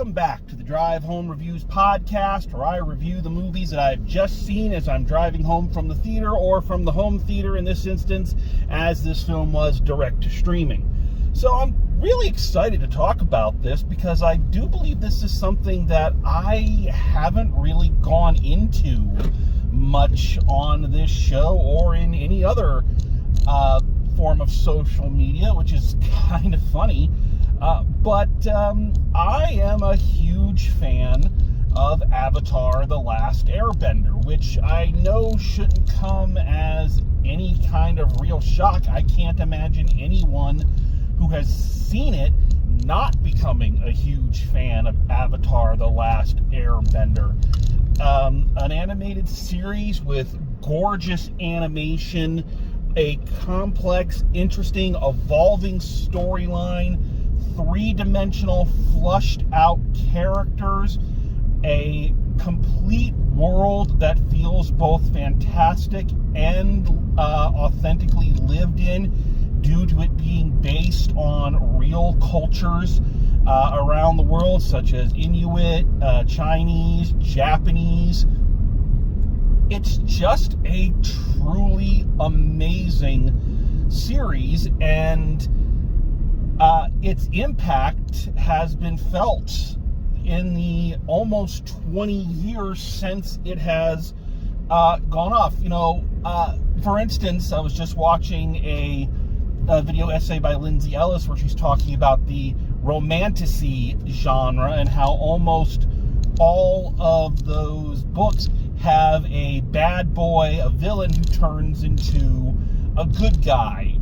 Welcome back to the Drive Home Reviews podcast, where I review the movies that I've just seen as I'm driving home from the theater, or from the home theater in this instance, as this film was direct to streaming. So I'm really excited to talk about this because I do believe this is something that I haven't really gone into much on this show or in any other form of social media, which is kind of funny. But I am a huge fan of Avatar: The Last Airbender, which I know shouldn't come as any kind of real shock. I can't imagine anyone who has seen it not becoming a huge fan of Avatar: The Last Airbender. An animated series with gorgeous animation, a complex, interesting, evolving storyline, three-dimensional, flushed-out characters, a complete world that feels both fantastic and authentically lived in, due to it being based on real cultures around the world, such as Inuit, Chinese, Japanese. It's just a truly amazing series, and its impact has been felt in the almost 20 years since it has gone off. For instance, I was just watching a video essay by Lindsay Ellis where she's talking about the romantasy genre and how almost all of those books have a bad boy, a villain who turns into a good guy.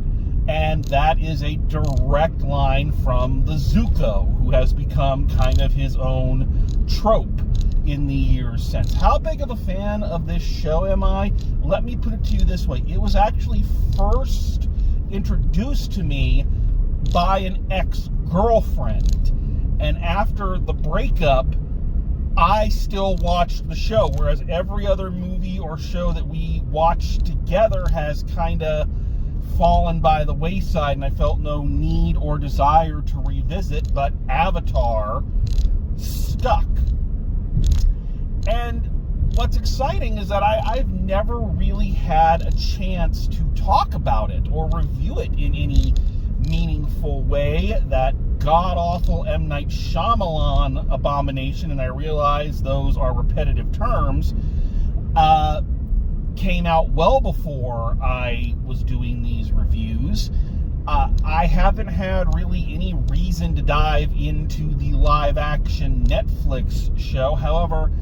And that is a direct line from the Zuko, who has become kind of his own trope in the years since. How big of a fan of this show am I? Let me put it to you this way. It was actually first introduced to me by an ex-girlfriend. And after the breakup, I still watched the show, whereas every other movie or show that we watched together has kind of fallen by the wayside, and I felt no need or desire to revisit, but Avatar stuck. And what's exciting is that I've never really had a chance to talk about it or review it in any meaningful way. That god-awful M. Night Shyamalan abomination, and I realize those are repetitive terms, came out well before I was doing these reviews. I haven't had really any reason to dive into the live-action Netflix show. However,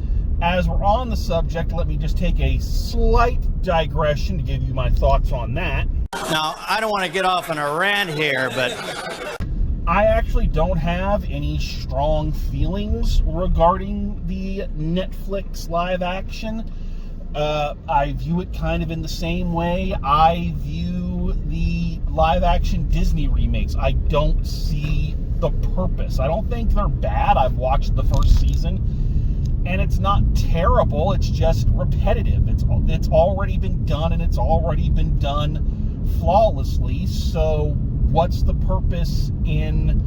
as we're on the subject, let me just take a slight digression to give you my thoughts on that. Now, I don't want to get off on a rant here, but I actually don't have any strong feelings regarding the Netflix live action. I view it kind of in the same way I view the live action Disney remakes. I don't see the purpose. I don't think they're bad. I've watched the first season, and it's not terrible. It's just repetitive. It's already been done, and it's already been done flawlessly. So what's the purpose in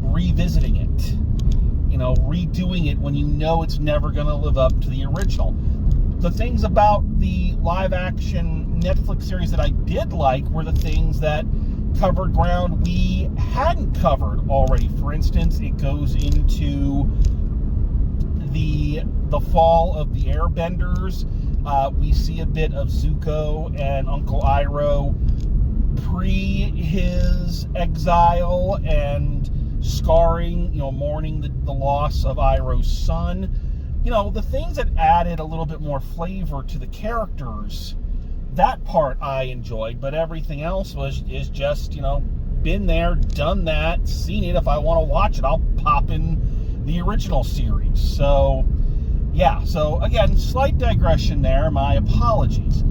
revisiting it? Redoing it when you know it's never going to live up to the original. The things about the live-action Netflix series that I did like were the things that covered ground we hadn't covered already. For instance, it goes into the fall of the Airbenders. We see a bit of Zuko and Uncle Iroh pre his exile and scarring, mourning the loss of Iroh's son. The things that added a little bit more flavor to the characters, that part I enjoyed, but everything else is just, been there, done that, seen it. If I want to watch it, I'll pop in the original series. So, yeah. So, again, slight digression there. My apologies.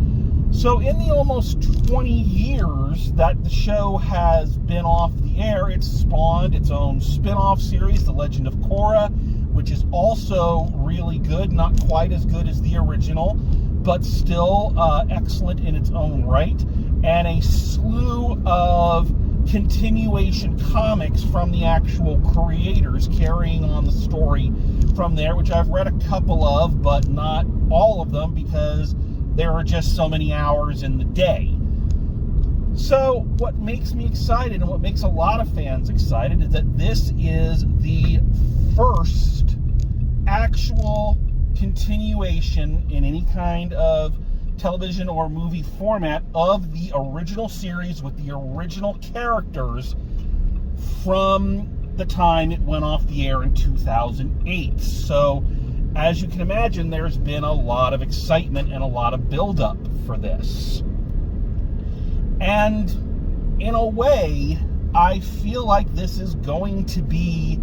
So, in the almost 20 years that the show has been off the air, it's spawned its own spin-off series, The Legend of Korra, which is also really good, not quite as good as the original, but still excellent in its own right, and a slew of continuation comics from the actual creators, carrying on the story from there, which I've read a couple of, but not all of them, because there are just so many hours in the day. So what makes me excited, and what makes a lot of fans excited, is that this is the first actual continuation in any kind of television or movie format of the original series with the original characters from the time it went off the air in 2008. So, as you can imagine, there's been a lot of excitement and a lot of build-up for this. And in a way, I feel like this is going to be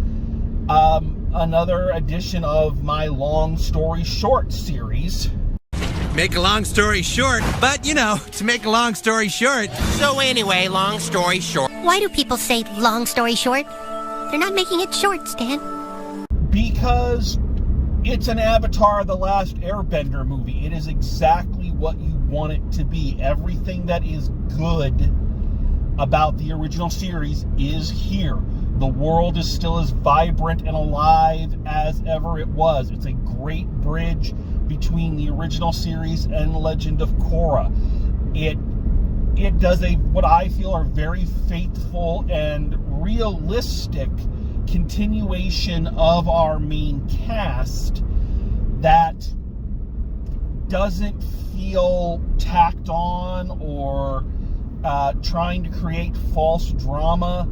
another edition of my long story short series. Make a long story short, but to make a long story short. So anyway, long story short. Why do people say long story short? They're not making it short, Stan. Because it's an Avatar: The Last Airbender movie. It is exactly what you want it to be. Everything that is good about the original series is here. The world is still as vibrant and alive as ever it was. It's a great bridge between the original series and Legend of Korra. It does what I feel are very faithful and realistic continuation of our main cast that doesn't feel tacked on or trying to create false drama.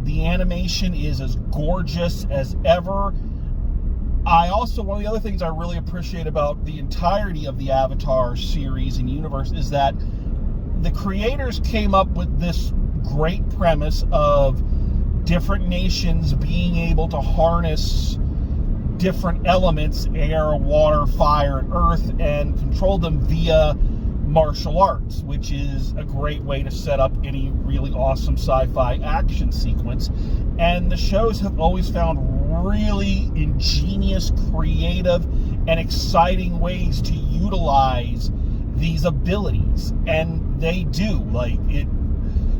The animation is as gorgeous as ever. One of the other things I really appreciate about the entirety of the Avatar series and universe is that the creators came up with this great premise of different nations being able to harness different elements, air, water, fire, and earth, and control them via martial arts, which is a great way to set up any really awesome sci-fi action sequence. And the shows have always found really ingenious, creative, and exciting ways to utilize these abilities. And they do.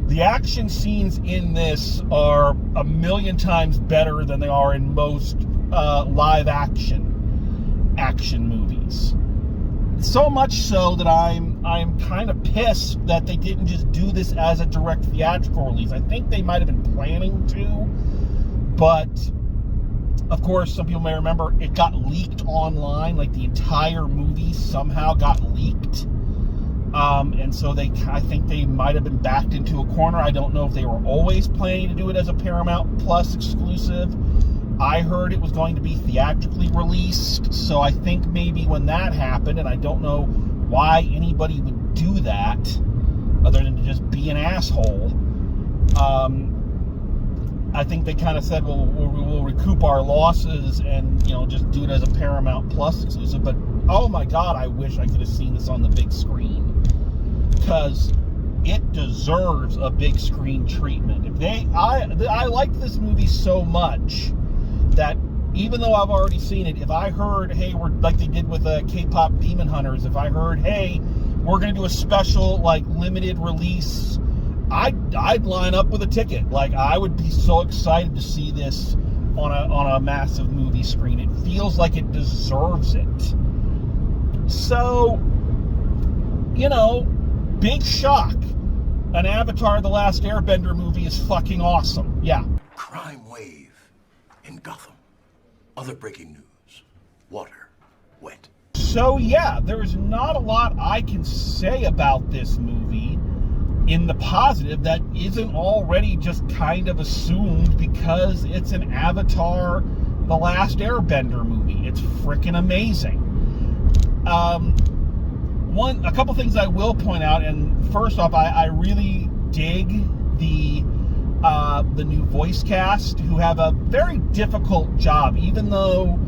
The action scenes in this are a million times better than they are in most live action movies. So much so that I'm kind of pissed that they didn't just do this as a direct theatrical release. I think they might have been planning to, but of course, some people may remember it got leaked online. Like, the entire movie somehow got leaked. And so I think they might have been backed into a corner. I don't know if they were always planning to do it as a Paramount Plus exclusive. I heard it was going to be theatrically released, so I think maybe when that happened, and I don't know why anybody would do that, other than to just be an asshole, I think they kind of said, well, we'll recoup our losses and, just do it as a Paramount Plus exclusive. But, oh my God, I wish I could have seen this on the big screen, because it deserves a big screen treatment. I liked this movie so much that even though I've already seen it, if I heard, hey, we're like they did with K-pop Demon Hunters, if I heard, hey, we're going to do a special, limited release, I'd line up with a ticket. I would be so excited to see this on a massive movie screen. It feels like it deserves it. So, big shock. An Avatar: The Last Airbender movie is fucking awesome. Yeah. Crime wave in Gotham. Other breaking news. Water wet. So yeah, there's not a lot I can say about this movie in the positive that isn't already just kind of assumed, because it's an Avatar: The Last Airbender movie. It's freaking amazing. A couple things I will point out, and first off, I really dig the new voice cast, who have a very difficult job, even though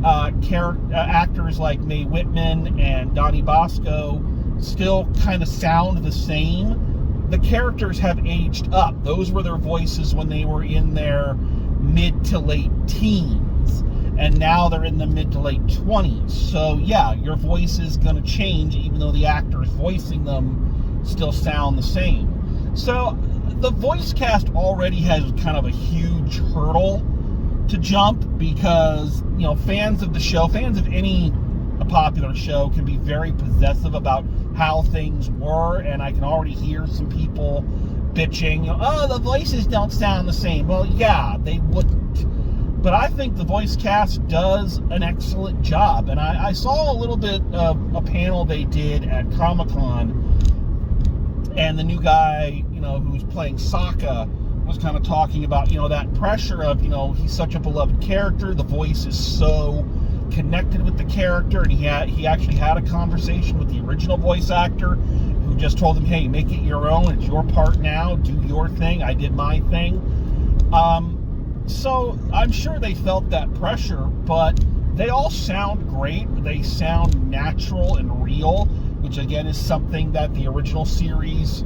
actors like Mae Whitman and Donnie Bosco still kind of sound the same. The characters have aged up. Those were their voices when they were in their mid to late teens, and now they're in the mid to late 20s. So yeah, your voice is going to change, even though the actors voicing them still sound the same. So the voice cast already has kind of a huge hurdle to jump because, you know, fans of the show, fans of any popular show can be very possessive about how things were, and I can already hear some people bitching, oh, the voices don't sound the same. Well, yeah, they wouldn't. But I think the voice cast does an excellent job, and I saw a little bit of a panel they did at Comic-Con, and the new guy, you know, who's playing Sokka was kind of talking about, you know, that pressure of, you know, he's such a beloved character, the voice is so connected with the character, and he actually had a conversation with the original voice actor who just told him, hey, make it your own, it's your part now, do your thing, I did my thing. So I'm sure they felt that pressure, but they all sound great, they sound natural and real, which again is something that the original series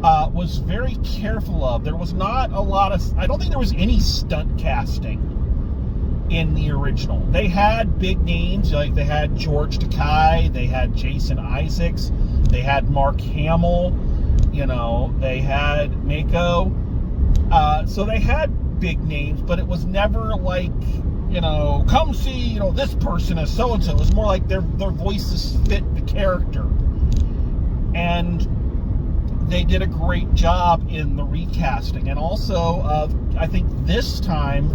was very careful of. There was not a lot of, I don't think there was any stunt casting in the original. They had big names, like they had George Takei, they had Jason Isaacs, they had Mark Hamill, you know, they had Mako. So they had big names, but it was never like, you know, come see, you know, this person as so-and-so. It was more like their voices fit the character. And they did a great job in the recasting. And also, I think this time,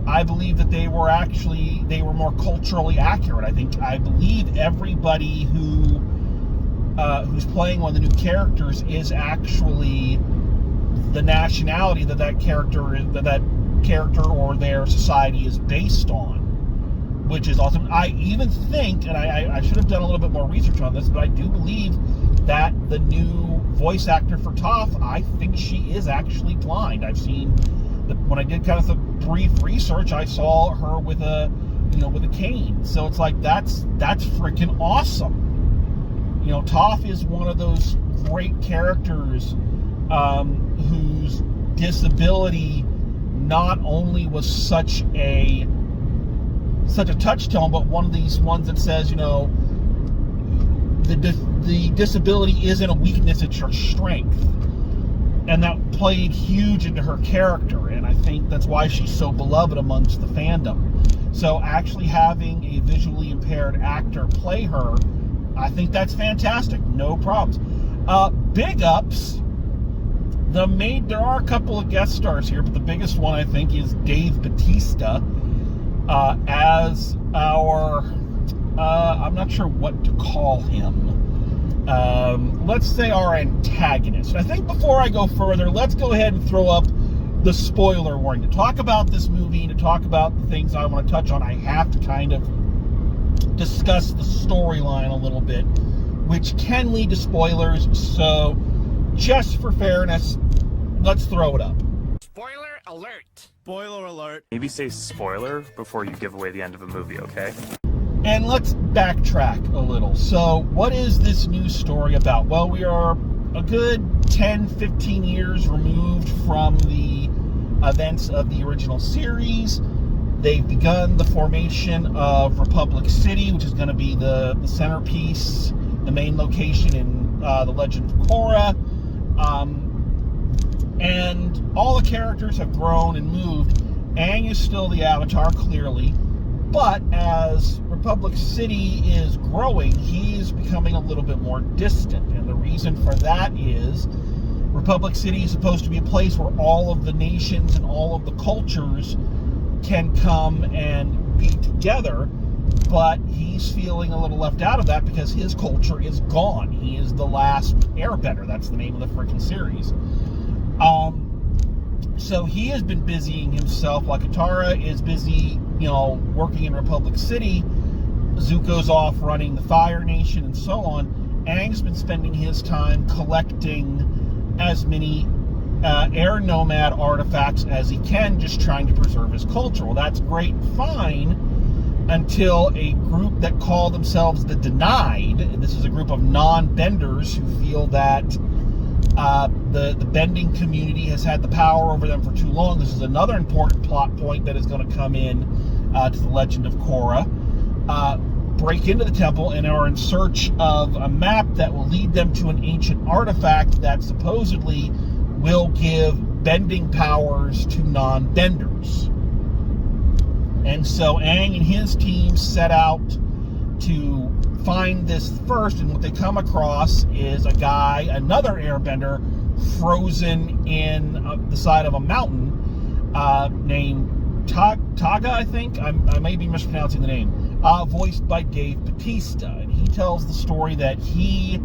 I believe that they were more culturally accurate. I believe everybody who's playing one of the new characters is actually the nationality that character or their society is based on, which is awesome. I even think, and I should have done a little bit more research on this, but I do believe that the new voice actor for Toph, I think she is actually blind. I've seen, when I did kind of the brief research, I saw her with a cane. So it's like, that's freaking awesome. You know, Toph is one of those great characters whose disability not only was such a touchstone, but one of these ones that says, you know, the disability isn't a weakness, it's your strength. And that played huge into her character, and I think that's why she's so beloved amongst the fandom. So actually having a visually impaired actor play her, I think that's fantastic. No problems. Big ups. There are a couple of guest stars here, but the biggest one I think is Dave Bautista as our, I'm not sure what to call him. Let's say our antagonist. I think before I go further, let's go ahead and throw up the spoiler warning. To talk about this movie, to talk about the things I want to touch on, I have to kind of discuss the storyline a little bit, which can lead to spoilers. So just for fairness, let's throw it up. Spoiler alert. Spoiler alert. Maybe say spoiler before you give away the end of a movie, okay? And let's backtrack a little. So what is this new story about? Well, we are a good 10-15 years removed from the events of the original series. They've begun the formation of Republic City, which is going to be the centerpiece, the main location in The Legend of Korra. And all the characters have grown and moved. Aang is still the Avatar, clearly. But as Republic City is growing, he is becoming a little bit more distant. And the reason for that is Republic City is supposed to be a place where all of the nations and all of the cultures can come and be together. But he's feeling a little left out of that because his culture is gone. He is the last Airbender. That's the name of the freaking series. So he has been busying himself, like Katara is busy, you know, working in Republic City. Zuko's off running the Fire Nation and so on. Aang's been spending his time collecting as many air nomad artifacts as he can, just trying to preserve his culture. Well, that's great and fine until a group that call themselves the Denied, this is a group of non-benders who feel that the bending community has had the power over them for too long. This is another important plot point that is going to come in to The Legend of Korra. Break into the temple and are in search of a map that will lead them to an ancient artifact that supposedly will give bending powers to non-benders. And so Aang and his team set out to find this first, and what they come across is a guy, another airbender, frozen in the side of a mountain, named Taga, I think. I may be mispronouncing the name. Voiced by Dave Bautista. And he tells the story that he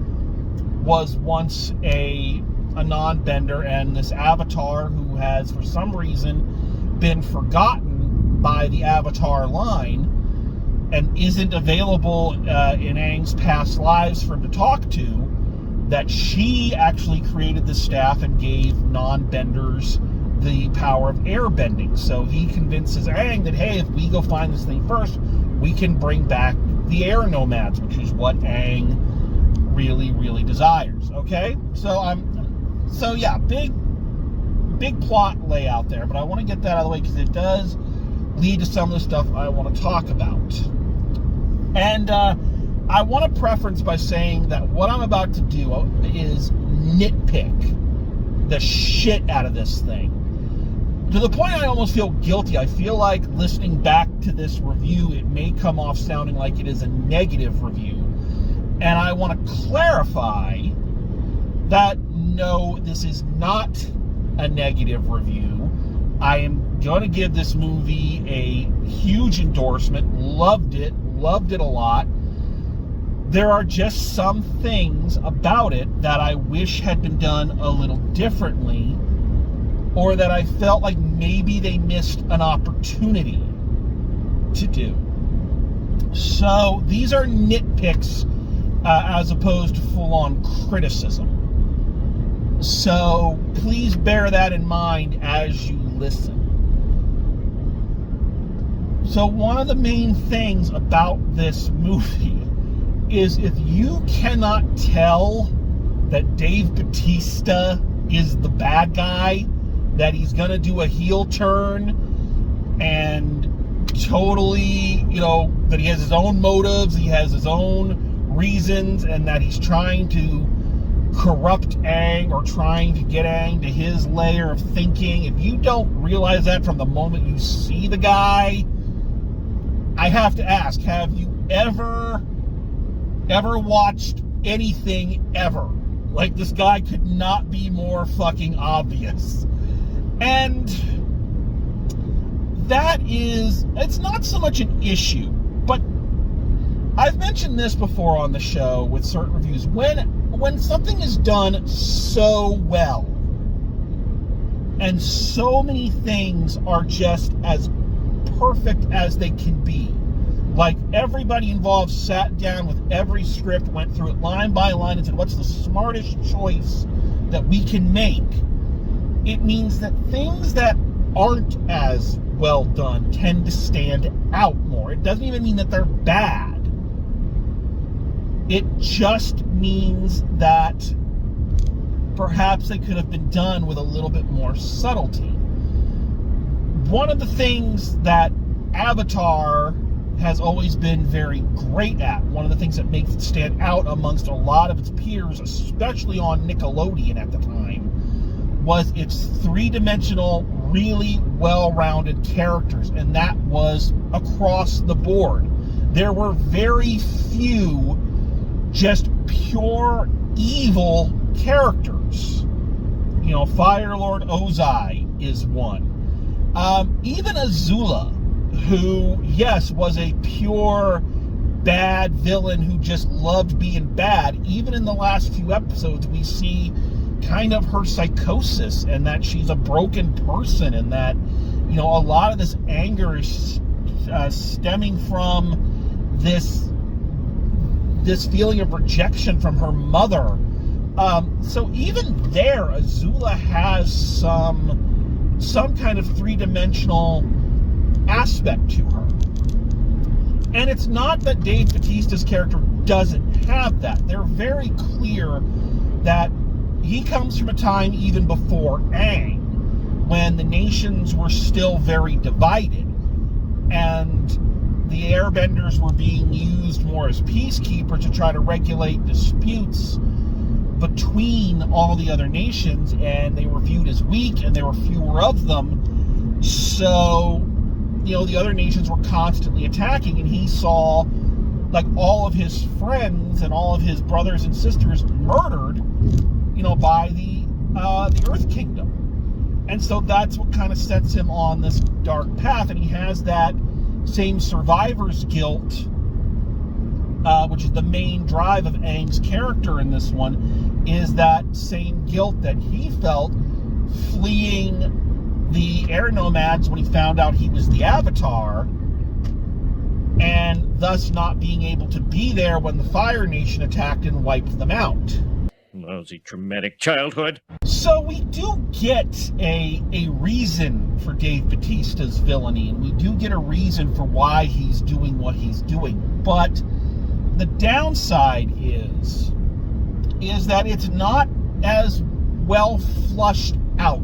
was once a non-bender, and this avatar who has, for some reason, been forgotten by the Avatar line and isn't available in Aang's past lives for him to talk to, that she actually created the staff and gave non-benders the power of airbending. So he convinces Aang that, hey, if we go find this thing first, we can bring back the air nomads, which is what Aang really, really desires. Okay? So yeah, big plot layout there, but I want to get that out of the way because it does lead to some of the stuff I want to talk about. And I want to preference by saying that what I'm about to do is nitpick the shit out of this thing. To the point I almost feel guilty. I feel like listening back to this review, it may come off sounding like it is a negative review. And I want to clarify that no, this is not a negative review. I am going to give this movie a huge endorsement. Loved it a lot. There are just some things about it that I wish had been done a little differently, or that I felt like maybe they missed an opportunity to do. So these are nitpicks as opposed to full-on criticism. So please bear that in mind as you listen. So one of the main things about this movie is, if you cannot tell that Dave Bautista is the bad guy, that he's going to do a heel turn and totally, that he has his own motives, he has his own reasons, and that he's trying to corrupt Aang or trying to get Aang to his layer of thinking. If you don't realize that from the moment you see the guy, I have to ask, have you ever watched anything ever? Like, this guy could not be more fucking obvious. And it's not so much an issue, but I've mentioned this before on the show with certain reviews. When something is done so well, and so many things are just as perfect as they can be, like everybody involved sat down with every script, went through it line by line and said, what's the smartest choice that we can make? It means that things that aren't as well done tend to stand out more. It doesn't even mean that they're bad. It just means that perhaps they could have been done with a little bit more subtlety. One of the things that Avatar has always been very great at, one of the things that makes it stand out amongst a lot of its peers, especially on Nickelodeon at the time, was its three-dimensional, really well-rounded characters, and that was across the board. There were very few just pure evil characters. Fire Lord Ozai is one. Even Azula, who, yes, was a pure bad villain who just loved being bad. Even in the last few episodes, we see kind of her psychosis, and that she's a broken person, and that, a lot of this anger is stemming from this feeling of rejection from her mother. So even there, Azula has some kind of three-dimensional aspect to her. And it's not that Dave Bautista's character doesn't have that. They're very clear that he comes from a time even before Aang, when the nations were still very divided, and the airbenders were being used more as peacekeepers to try to regulate disputes between all the other nations, and they were viewed as weak, and there were fewer of them. So, the other nations were constantly attacking, and he saw, like, all of his friends and all of his brothers and sisters murdered, by the Earth Kingdom. And so that's what kind of sets him on this dark path, and he has that same survivor's guilt, which is the main drive of Aang's character in this one, is that same guilt that he felt fleeing the air nomads when he found out he was the Avatar, and thus not being able to be there when the Fire Nation attacked and wiped them out. Lousy traumatic childhood. So we do get a reason for Dave Bautista's villainy, and we do get a reason for why he's doing what he's doing. But the downside is that it's not as well flushed out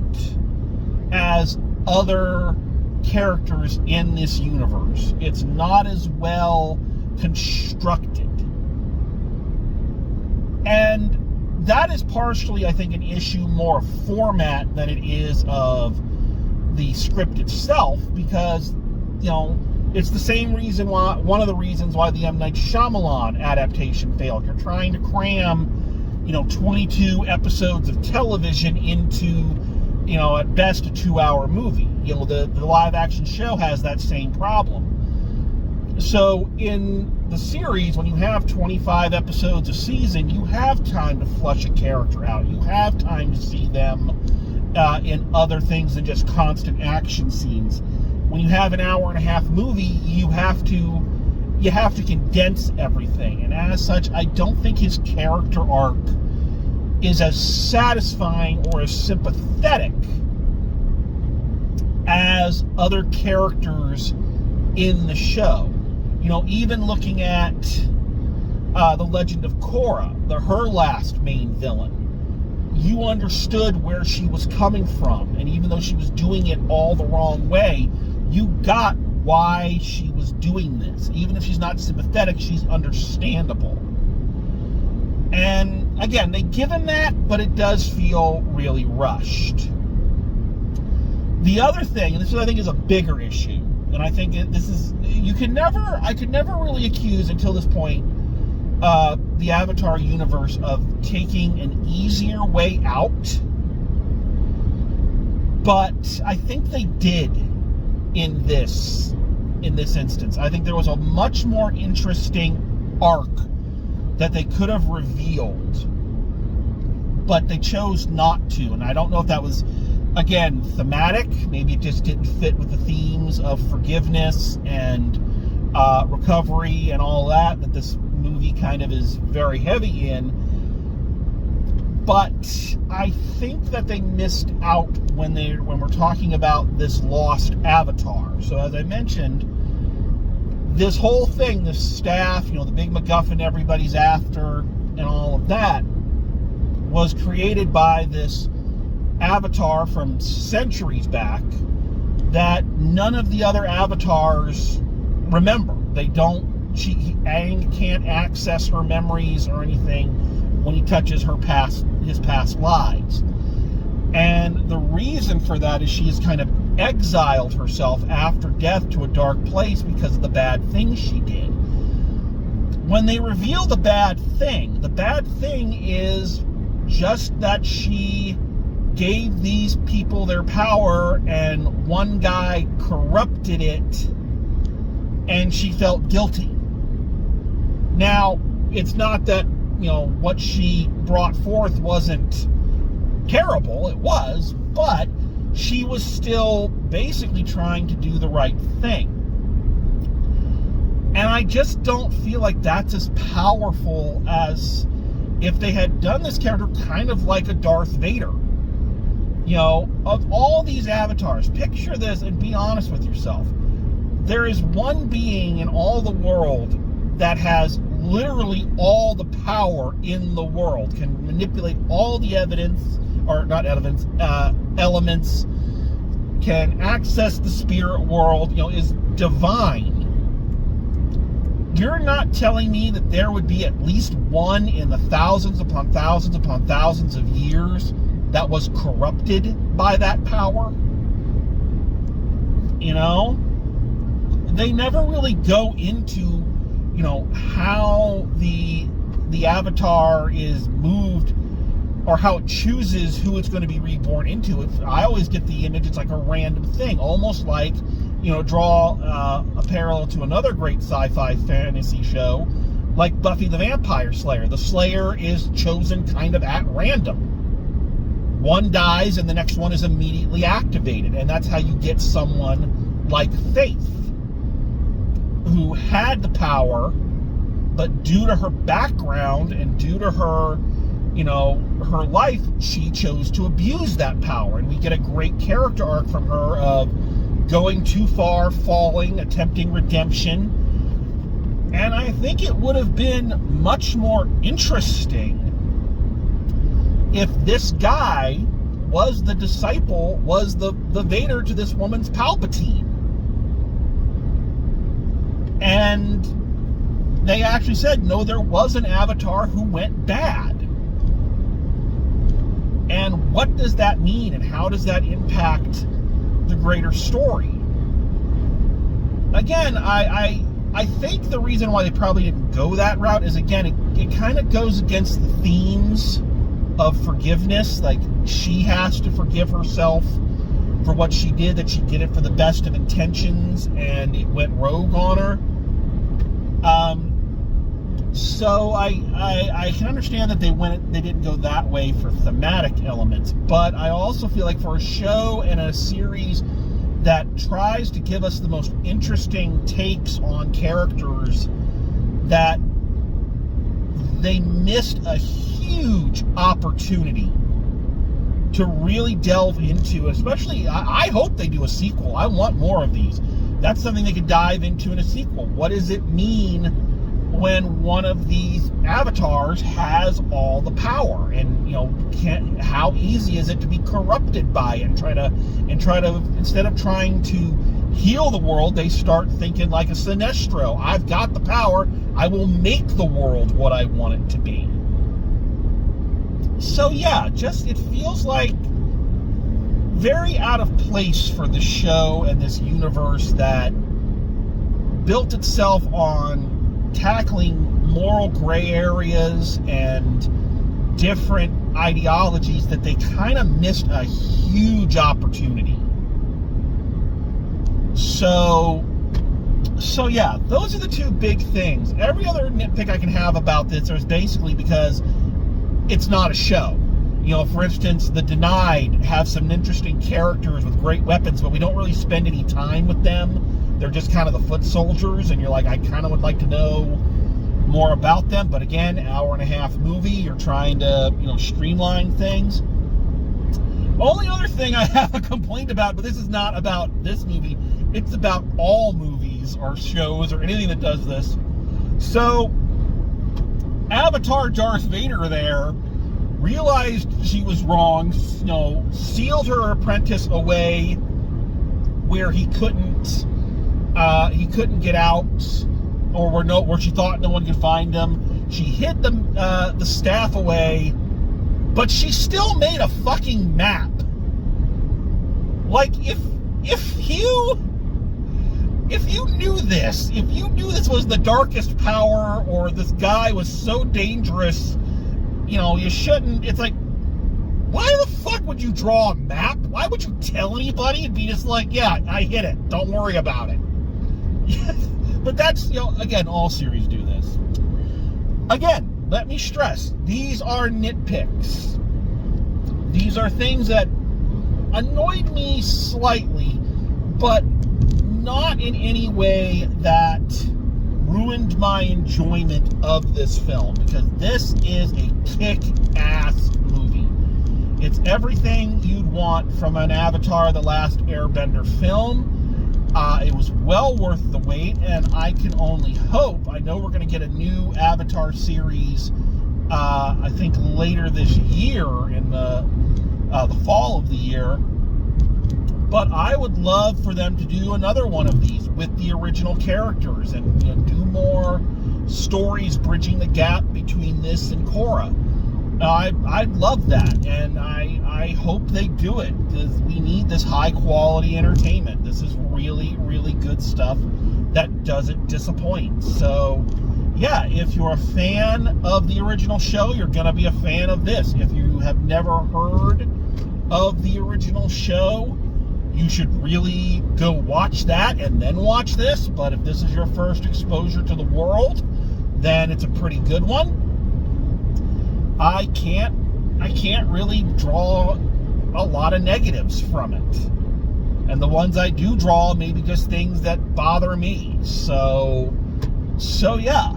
as other characters in this universe. It's not as well constructed. And that is partially, I think, an issue more of format than it is of the script itself, because, it's the same reason why, one of the reasons why the M. Night Shyamalan adaptation failed. You're trying to cram, 22 episodes of television into, at best a 2-hour movie. The live action show has that same problem. So in the series, when you have 25 episodes a season, you have time to flush a character out. You have time to see them in other things than just constant action scenes. When you have an hour-and-a-half movie, you have to condense everything. And as such, I don't think his character arc is as satisfying or as sympathetic as other characters in the show. Even looking at The Legend of Korra, her last main villain, you understood where she was coming from. And even though she was doing it all the wrong way, you got why she was doing this. Even if she's not sympathetic, she's understandable. And again, they give him that, but it does feel really rushed. The other thing, and this I think is a bigger issue, and I think I could never really accuse until this point the Avatar universe of taking an easier way out, but I think they did in this instance. I think there was a much more interesting arc that they could have revealed, but they chose not to. And I don't know if that was, again, thematic. Maybe it just didn't fit with the themes of forgiveness and recovery and all that this movie kind of is very heavy in. But I think that they missed out when we're talking about this lost Avatar. So as I mentioned, this whole thing, this staff, the big MacGuffin everybody's after and all of that, was created by this Avatar from centuries back that none of the other avatars remember. Aang can't access her memories or anything when he touches his past lives. And the reason for that is she has kind of exiled herself after death to a dark place because of the bad things she did. When they reveal the bad thing is just that she gave these people their power and one guy corrupted it and she felt guilty. Now, it's not that, what she brought forth wasn't terrible. It was, but she was still basically trying to do the right thing. And I just don't feel like that's as powerful as if they had done this character kind of like a Darth Vader. Of all these avatars, picture this and be honest with yourself. There is one being in all the world that has literally all the power in the world, can manipulate all the elements, can access the spirit world, is divine. You're not telling me that there would be at least one in the thousands upon thousands upon thousands of years that was corrupted by that power? You know? They never really go into, you know, how the Avatar is moved or how it chooses who it's going to be reborn into. I always get the image, it's like a random thing, almost like, you know, draw a parallel to another great sci-fi fantasy show, like Buffy the Vampire Slayer. The Slayer is chosen kind of at random. One dies and the next one is immediately activated, and that's how you get someone like Faith, who had the power, but due to her background and due to her, you know, her life, she chose to abuse that power. And we get a great character arc from her of going too far, falling, attempting redemption. And I think it would have been much more interesting if this guy was the disciple, was the Vader to this woman's Palpatine. And they actually said, no, there was an Avatar who went bad. And what does that mean, and how does that impact the greater story? Again, I think the reason why they probably didn't go that route is, again, it kind of goes against the themes of forgiveness. Like, she has to forgive herself for what she did, that she did it for the best of intentions, and it went rogue on her. So I can understand that they didn't go that way for thematic elements, but I also feel like for a show and a series that tries to give us the most interesting takes on characters, that they missed a huge opportunity to really delve into. Especially, I hope they do a sequel. I want more of these. That's something they could dive into in a sequel. What does it mean when one of these avatars has all the power, and, you know, how easy is it to be corrupted by it, and try to instead of trying to heal the world, they start thinking like a Sinestro. I've got the power, I will make the world what I want it to be. So yeah, it feels like very out of place for the show and this universe that built itself on tackling moral gray areas and different ideologies, that they kind of missed a huge opportunity. So yeah, those are the two big things. Every other nitpick I can have about this is basically because it's not a show. You know, for instance, the Denied have some interesting characters with great weapons, but we don't really spend any time with them. They're just kind of the foot soldiers, and you're like, I kind of would like to know more about them. But again, hour-and-a-half movie, you're trying to, you know, streamline things. Only other thing I have a complaint about, but this is not about this movie, it's about all movies or shows or anything that does this. So, Avatar Darth Vader there realized she was wrong, you know, sealed her apprentice away where he couldn't get out, or where she thought no one could find him. She hid the staff away, but she still made a fucking map. Like, if you knew this, if you knew this was the darkest power, or this guy was so dangerous, you know, you shouldn't. It's like, why the fuck would you draw a map? Why would you tell anybody and be just like, yeah, I hit it, don't worry about it? But that's, you know, again, all series do this. Again, let me stress, these are nitpicks. These are things that annoyed me slightly, but not in any way that ruined my enjoyment of this film, because this is a kick-ass movie. It's everything you'd want from an Avatar: The Last Airbender film. It was well worth the wait, and I can only hope. I know we're going to get a new Avatar series, I think later this year, in the fall of the year. But I would love for them to do another one of these with the original characters and do more stories bridging the gap between this and Korra. I'd love that, and I hope they do it, because we need this high quality entertainment. This is really, really good stuff that doesn't disappoint. So yeah, if you're a fan of the original show, you're gonna be a fan of this. If you have never heard of the original show, you should really go watch that and then watch this. But if this is your first exposure to the world, then it's a pretty good one. I can't really draw a lot of negatives from it. And the ones I do draw, maybe just things that bother me. So yeah.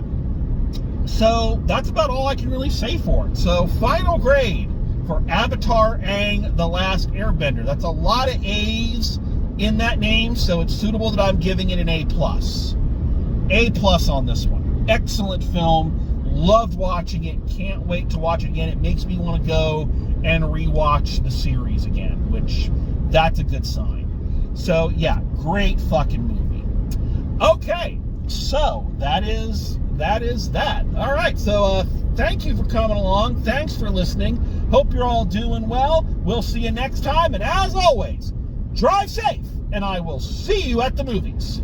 So that's about all I can really say for it. So final grade for Avatar Aang, The Last Airbender. That's a lot of A's in that name, so it's suitable that I'm giving it an A+. A+ on this one. Excellent film. Loved watching it. Can't wait to watch it again. It makes me want to go and rewatch the series again, which that's a good sign. So yeah, great fucking movie. Okay, so that is that. All right, so thank you for coming along. Thanks for listening. Hope you're all doing well. We'll see you next time, and as always, drive safe, and I will see you at the movies.